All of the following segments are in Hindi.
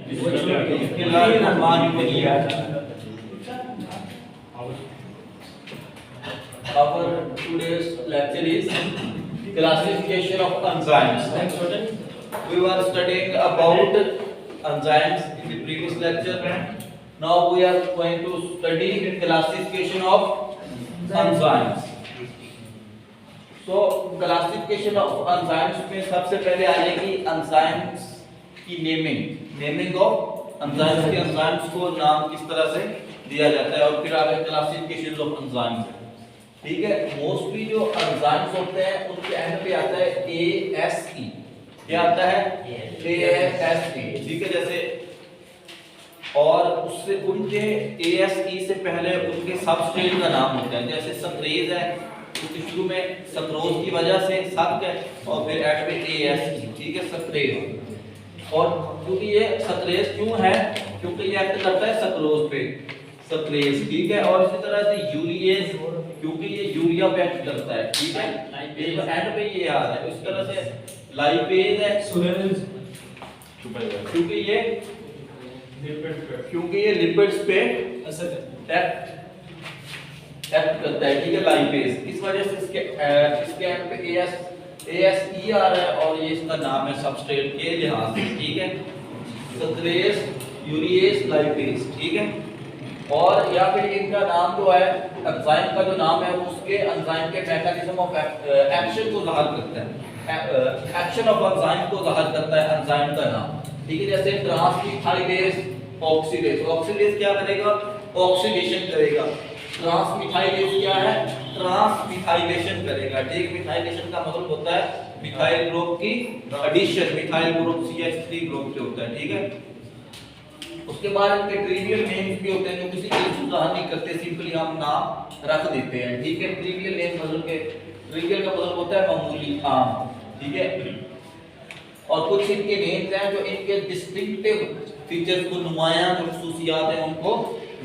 Our today's lecture is classification of enzymes. We were studying about enzymes in the previous lecture. Now we are going to study classification of enzymes. So classification of enzymes में सबसे पहले आ जाएगी enzymes की नेमिंग ऑफ एंजाइम्स के एंजाइम्स को नाम किस तरह से दिया जाता है और फिर आगे क्लासिफिकेशन ऑफ एंजाइम्स। ठीक है, मोस्टली जो एंजाइम्स होते हैं उनके एंड पे आता है ASE। क्या आता है? ASE। ठीक है, जैसे और उससे उनके ASE से पहले उनके सबस्ट्रेट का नाम होता है। जैसे सक्रेज है, उसके शुरू में सक्रोज की वजह से सक है और फिर एट पे ASE। ठीक है, सक्रेज। और क्योंकि ये सक्रेज क्यों है? क्योंकि ये एक्ट करता है सक्रोज पे, सक्रेज। ठीक है, और इसी तरह से यूरिएज, क्योंकि ये यूरिया पे एक्ट करता है। ठीक है, एंड पे ये आ रहा है। इस तरह से लाइपेज है, क्योंकि ये लिपिड्स पे एक्ट करता है। ठीक है, लाइपेज। इस वजह से इसके एंड पे ASE आ रहा है और ये इसका नाम है सबस्ट्रेट के लिहाज से। ठीक है, सक्रेज, यूरिएज, लाइपेज। ठीक है, और या फिर इनका नाम जो है एंजाइम का जो नाम है उसके एंजाइम के मैकेनिज्म ऑफ एक्शन को ज़ाहिर करता है। एक्शन ऑफ एंजाइम को ज़ाहिर करता है एंजाइम का नाम। ठीक है, जैसे ट्रांसमिथाइलेज, ऑक्सीडेज। ऑक्सीडेज क्या करेगा? ऑक्सीडेशन करेगा। ट्रांसमिथाइलेज क्या है? ट्रांसमिथाइलेशन करेगा। ठीक, मिथाइलेशन का मतलब होता है मिथाइल ग्रुप की addition, methyl group CH3 group से होता है। ठीक है, उसके बाद इनके ट्रिवियल नेम्स भी होते हैं जो किसी चीज को ज़ाहिर नहीं करते, सिंपली हम नाम रख देते हैं। ठीक है, ट्रिवियल नेम मतलब के ट्रिवियल का मतलब होता है मामूली, आम। ठीक है, और कुछ इनके नेम्स हैं जो इनके डिस्टिंक्टिव फीचर्स को, नुमायां जो खुसूसियात हैं उनको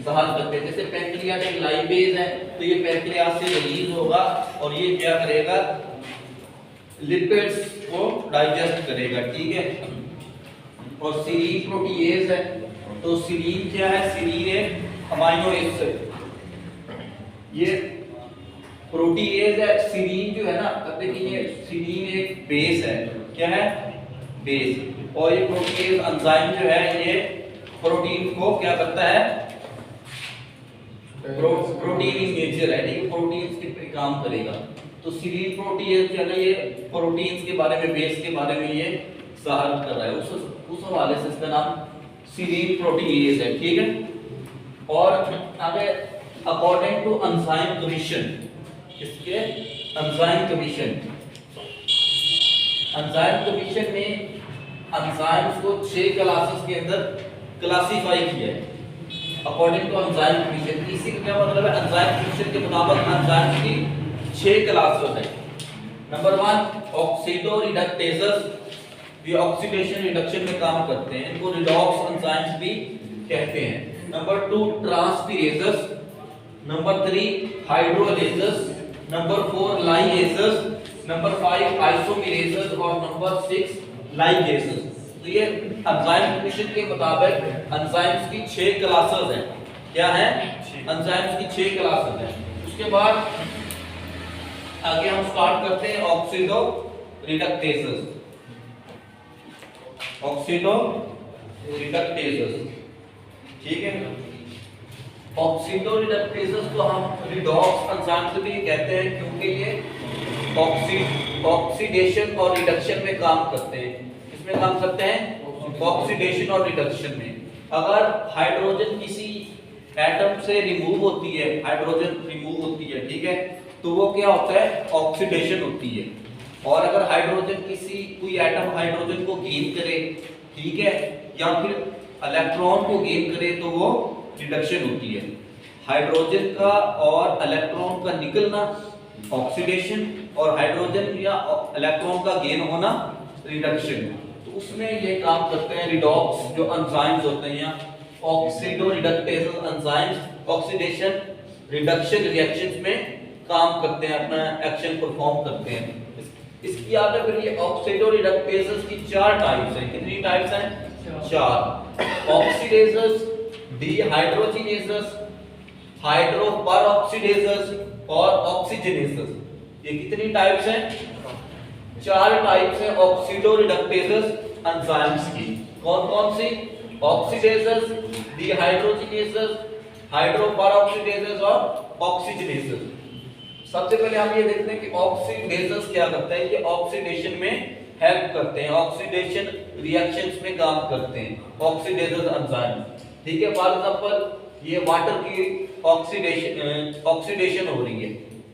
ज़ाहिर करते हैं। जैसे पैंक्रियाटिक लाइपेज है तो ये पैंक्रियास से रिलीज होगा और ये क्या करेगा? लिपिड्स को डाइजेस्ट करेगा। ठीक है, और सीरीन प्रोटीएज है तो सीरीन क्या है? सीरीन एक अमाइनो एसिड। ये प्रोटीएज है। सीरीन जो है ना, देखिए ये सीरीन एक बेस है। क्या है? बेस। और ये प्रोटीएज एंजाइम जो है ये प्रोटीन को क्या करता है? प्रोटीन इन नेचर है। ठीक है, प्रोटीन्स के काम करेगा। तो सीरीन प्रोटीएज क्या है? ये प्रोटीन्स के बारे में, बेस के बारे में ये ज़ाहिर कर रहा है। उस हवाले से इसका नाम सीरीन प्रोटीएज है। ठीक है, और आगे अकॉर्डिंग टू एंजाइम कमीशन, इसके एंजाइम कमीशन में एंजाइम्स को 6 क्लासेस के अंदर क्लासिफाई किया है अकॉर्डिंग टू एंजाइम कमीशन। इसी का क्या मतलब है? एंजाइम कमीशन के मुताबिक एंजाइम्स की 6 क्लासेस है। नंबर 1 ऑक्सीडो रिडक्टेसेस, ये ऑक्सीडेशन रिडक्शन में काम करते हैं, इनको रिडॉक्स एंजाइम्स भी कहते हैं। Number 2 transferases, number 3 hydrolases, number 4 ligases, number 5 isomerases और नंबर 6 लाइगेसेस। तो ये एंजाइम कमीशन के मुताबिक एंजाइम्स की 6 क्लासेस हैं। क्या है? एंजाइम्स की 6 क्लासेस हैं। उसके बाद आगे हम स्टार्ट करते हैं ऑक्सीडो रिडक्टेसेस। ऑक्सीडो रिडक्टेसेस। ठीक है, ऑक्सीडो रिडक्टेसेस को हम रिडॉक्स एंजाइम्स भी कहते हैं क्योंकि ये ऑक्सीडेशन और रिडक्शन में काम करते हैं। इसमें काम करते हैं ऑक्सीडेशन और रिडक्शन में। अगर हाइड्रोजन किसी एटम से रिमूव होती है, हाइड्रोजन रिमूव होती है, ठीक है, तो वो क्या होता है? ऑक्सीडेशन होती है। और अगर हाइड्रोजन कोई एटम हाइड्रोजन को गेन करे, ठीक है, या फिर इलेक्ट्रॉन को गेन करे तो वो रिडक्शन होती है। हाइड्रोजन का और इलेक्ट्रॉन का निकलना ऑक्सीडेशन और हाइड्रोजन या इलेक्ट्रॉन का गेन होना रिडक्शन। तो उसमें ये काम करते हैं रिडॉक्स जो एंजाइम्स होते हैं, oxido reductase enzymes oxidation reduction reactions में काम करते हैं, अपना एक्शन परफॉर्म करते हैं। इसकी आगे फिर ये ऑक्सीडो रिडक्टेसेस की 4 टाइप्स हैं। कितनी टाइप्स हैं? 4। ऑक्सीडेजेस, डिहाइड्रोजिनेसेस, हाइड्रोपरऑक्सीडेजेस और ऑक्सीजनेसेस। ये कितनी टाइप्स हैं? 4 टाइप्स हैं ऑक्सीडो रिडक्टेजेस एंजाइम्स की। कौन कौन सी? ऑक्सीडेजेस, डिहाइड्रोजिनेसेस, हाइड्रोपरऑक्सीडेजेस और ऑक्सीजनेसेस। सबसे पहले हम ये देखते हैं कि ऑक्सीडेजेस क्या करता है। ये ऑक्सीडेशन में हेल्प करते हैं, ऑक्सीडेशन रिएक्शंस में काम करते हैं, ऑक्सीडेजेस एंजाइम। ठीक है, फॉर एग्जांपल ये वाटर की ऑक्सीडेशन हो रही है।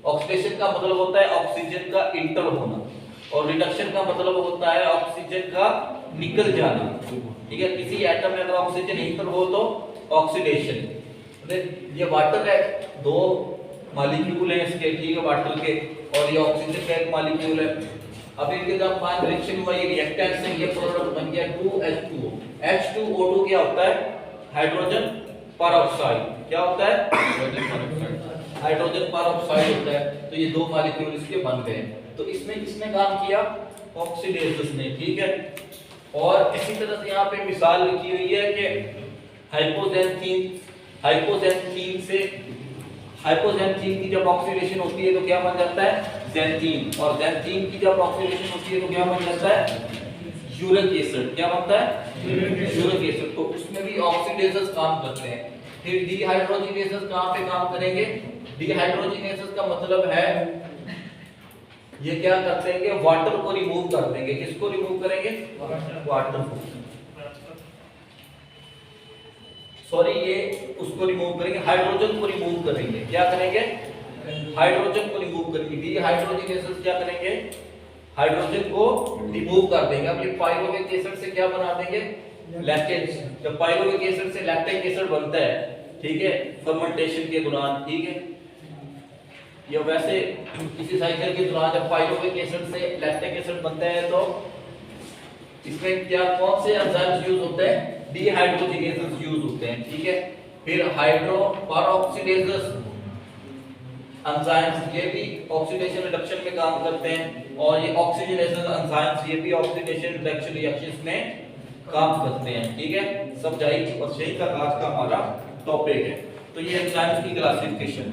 ऑक्सीडेशन का मतलब होता है ऑक्सीजन का इंटर होना, और रिडक्शन का मतलब होता है ऑक्सीजन का निकल जाना। ठीक है, किसी एटम में अगर ऑक्सीजन इंटर हो तो ऑक्सीडेशन। ये वाटर है, 2 मॉलिक्यूल हैं इसके, ठीक है, वाटर के, और ये ऑक्सीजन का एक मॉलिक्यूल है। अब इनके जब फाइन रिएक्शन हुआ, ये रिएक्टेंट से ये प्रोडक्ट बन गया 2H2O। H2O2 क्या होता है? Hydrogen peroxide. क्या होता है? हाइड्रोजन परऑक्साइड होता है। तो ये 2 मॉलिक्यूल इसके बन गए। तो इसमें किसने काम किया? ऑक्सीडेजेस ने। ठीक है, और इसी तरह से यहाँ पे मिसाल लिखी हुई है कि हाइपोजेंथीन की जब ऑक्सीडेशन होती है तो क्या बन जाता है? ज़ैंथीन। और ज़ैंथीन की जब ऑक्सीडेशन होती है तो क्या बन जाता है? Uric acid. क्या बनता है? Uric acid. तो उसमें भी ऑक्सीडेजेस काम करते हैं। फिर डिहाइड्रोजिनेसेस कहाँ पे काम करेंगे? डिहाइड्रोजिनेसेस का मतलब है ये क्या करते हैं कि वाटर को रिमूव कर देंगे। किसको रिमूव करेंगे? वाटर को। सॉरी, ये उसको रिमूव करेंगे, हाइड्रोजन को रिमूव करेंगे। क्या करेंगे? हाइड्रोजन को रिमूव करेंगे। डिहाइड्रोजिनेसेस क्या करेंगे? हाइड्रोजन को रिमूव कर देंगे। अब ये पाइरुवेट एसिड से क्या बना देंगे? लैक्टेट। जब पाइरुवेट एसिड से लैक्टिक एसिड बनता है, ठीक है, फर्मेंटेशन के दौरान, ठीक है, या वैसे किसी साइकिल के दौरान जब पाइरुवेट एसिड से लैक्टिक एसिड बनता है तो इसमें क्या कौन से एंजाइम्स यूज होते हैं? डिहाइड्रोजिनेसेस यूज होते हैं। ठीक है, फिर हाइड्रोपरऑक्सीडेजेस एंजाइम्स, ये भी ऑक्सीडेशन रिडक्शन में काम करते हैं, और ये ऑक्सीजनेसेस एंजाइम्स, ये भी ऑक्सीडेशन रिडक्शन रिएक्शंस में काम करते हैं। ठीक है, सब जायज और सही का आज का हमारा टॉपिक है। तो ये एंजाइम्स की क्लासिफिकेशन।